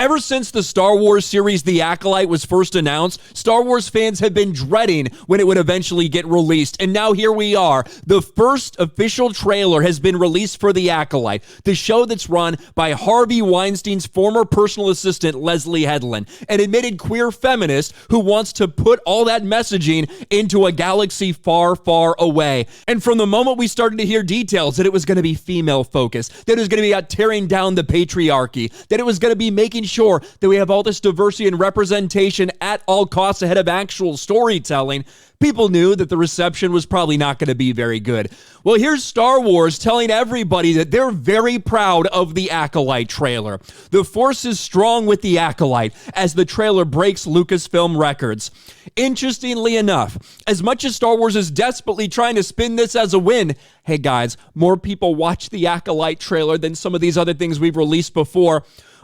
Ever since the Star Wars series The Acolyte was first announced, Star Wars fans have been dreading when it would eventually get released. And now here we are. The first official trailer has been released for The Acolyte, the show that's run by Harvey Weinstein's former personal assistant, Leslie Hedin, an admitted queer feminist who wants to put all that messaging into a galaxy far, far away. And from the moment we started to hear details that it was going to be female-focused, that it was going to be about tearing down the patriarchy, that it was going to be making sure that we have all this diversity and representation at all costs ahead of actual storytelling, people knew that the reception was probably not going to be very good. Well, here's Star Wars telling everybody that they're very proud of the Acolyte trailer. The force is strong with the Acolyte as the trailer breaks Lucasfilm records. Interestingly enough, as much as Star Wars is desperately trying to spin this as a win, hey guys, more people watch the Acolyte trailer than some of these other things we've released before.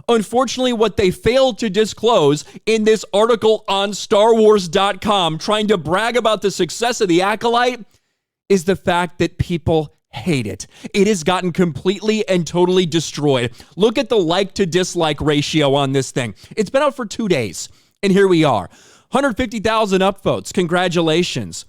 Unfortunately, what they failed to disclose in this article on StarWars.com trying to brag about the success of the Acolyte is the fact that people hate it. It has gotten completely and totally destroyed. Look at the like to dislike ratio on this thing. It's been out for 2 days, and here we are. 150,000 upvotes. Congratulations.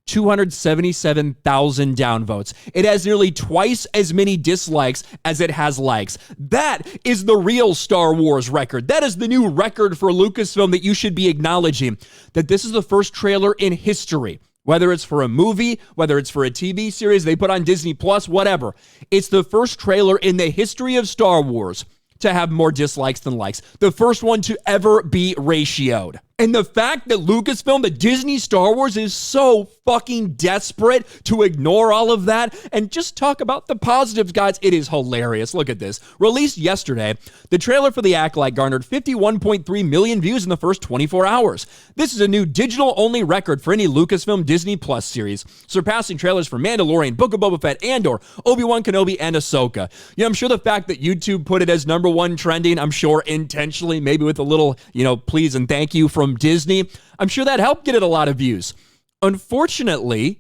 277,000 downvotes. It has nearly twice as many dislikes as it has likes. That is the real Star Wars record. That is the new record for Lucasfilm that you should be acknowledging. That this is the first trailer in history, whether it's for a movie, whether it's for a TV series they put on Disney Plus, whatever. It's the first trailer in the history of Star Wars to have more dislikes than likes. The first one to ever be ratioed. And the fact that Lucasfilm, the Disney Star Wars, is so fucking desperate to ignore all of that and just talk about the positives, guys, it is hilarious. Look at this. Released yesterday, the trailer for The Acolyte garnered 51.3 million views in the first 24 hours. This is a new digital-only record for any Lucasfilm Disney Plus series, surpassing trailers for Mandalorian, Book of Boba Fett, Andor, Obi-Wan Kenobi, and Ahsoka. Yeah, I'm sure the fact that YouTube put it as #1 trending, I'm sure intentionally, maybe with a little, please and thank you from Disney, I'm sure that helped get it a lot of views. Unfortunately,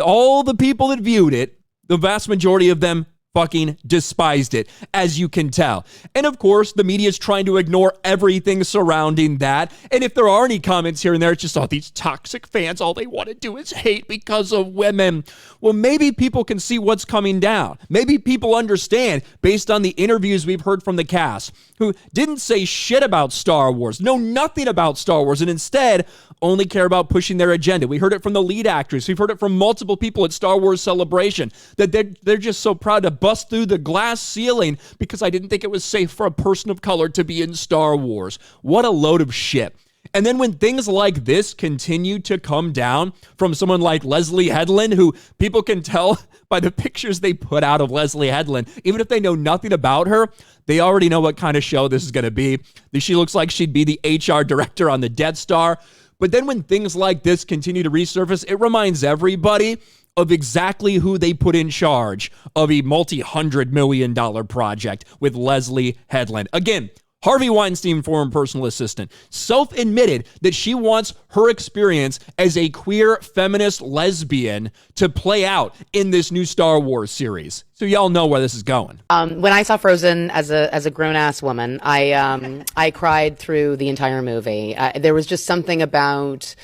all the people that viewed it, the vast majority of them fucking despised it, as you can tell. And of course, the media is trying to ignore everything surrounding that. And if there are any comments here and there, it's just, oh, these toxic fans, all they want to do is hate because of women. Well, maybe people can see what's coming down. Maybe people understand, based on the interviews we've heard from the cast, who didn't say shit about Star Wars, know nothing about Star Wars, and instead only care about pushing their agenda. We heard it from the lead actress. We've heard it from multiple people at Star Wars Celebration, that they're just so proud to bust through the glass ceiling because I didn't think it was safe for a person of color to be in Star Wars. What a load of shit. And then when things like this continue to come down from someone like Leslie Hedin, who people can tell by the pictures they put out of Leslie Hedin, even if they know nothing about her, they already know what kind of show this is going to be. She looks like she'd be the HR director on the Death Star. But then when things like this continue to resurface, it reminds everybody of exactly who they put in charge of a multi-$100 million project with Leslie Hedin. Again, Harvey Weinstein, former personal assistant, self-admitted that she wants her experience as a queer feminist lesbian to play out in this new Star Wars series. So y'all know where this is going. When I saw Frozen as a grown-ass woman, I cried through the entire movie. There was just something about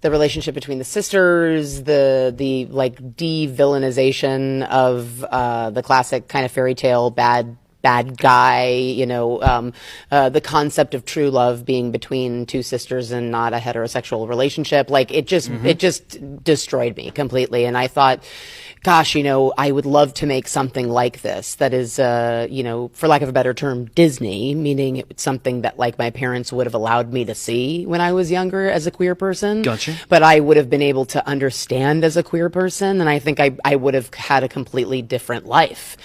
the relationship between the sisters, the like de-villainization of the classic kind of fairy tale bad guy, the concept of true love being between two sisters and not a heterosexual relationship. Like it just destroyed me completely. And I thought, gosh, I would love to make something like this that is, for lack of a better term, Disney, meaning it's something that like my parents would have allowed me to see when I was younger as a queer person. Gotcha. But I would have been able to understand as a queer person. And I think I would have had a completely different life.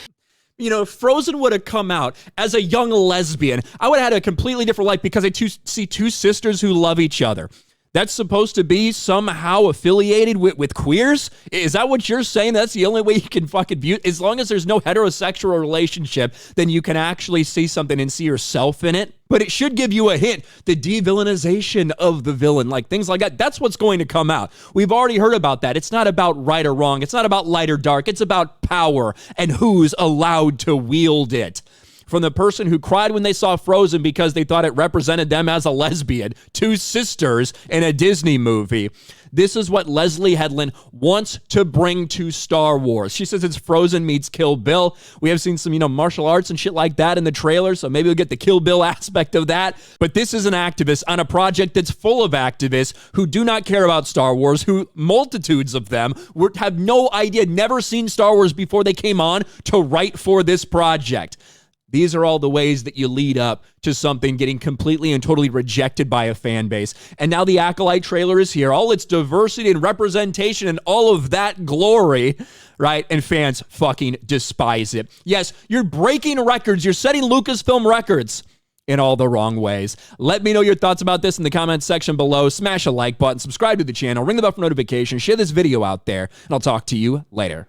If Frozen would have come out as a young lesbian, I would have had a completely different life because I see two sisters who love each other. That's supposed to be somehow affiliated with queers? Is that what you're saying? That's the only way you can fucking view it? As long as there's no heterosexual relationship, then you can actually see something and see yourself in it. But it should give you a hint. The de-villainization of the villain, like things like that, that's what's going to come out. We've already heard about that. It's not about right or wrong. It's not about light or dark. It's about power and who's allowed to wield it. From the person who cried when they saw Frozen because they thought it represented them as a lesbian, two sisters in a Disney movie. This is what Leslie Hedlund wants to bring to Star Wars. She says it's Frozen meets Kill Bill. We have seen some, martial arts and shit like that in the trailer, so maybe we'll get the Kill Bill aspect of that. But this is an activist on a project that's full of activists who do not care about Star Wars, who multitudes of them have no idea, never seen Star Wars before they came on to write for this project. These are all the ways that you lead up to something getting completely and totally rejected by a fan base. And now the Acolyte trailer is here. All its diversity and representation and all of that glory, right? And fans fucking despise it. Yes, you're breaking records. You're setting Lucasfilm records in all the wrong ways. Let me know your thoughts about this in the comments section below. Smash a like button, subscribe to the channel, ring the bell for notifications, share this video out there, and I'll talk to you later.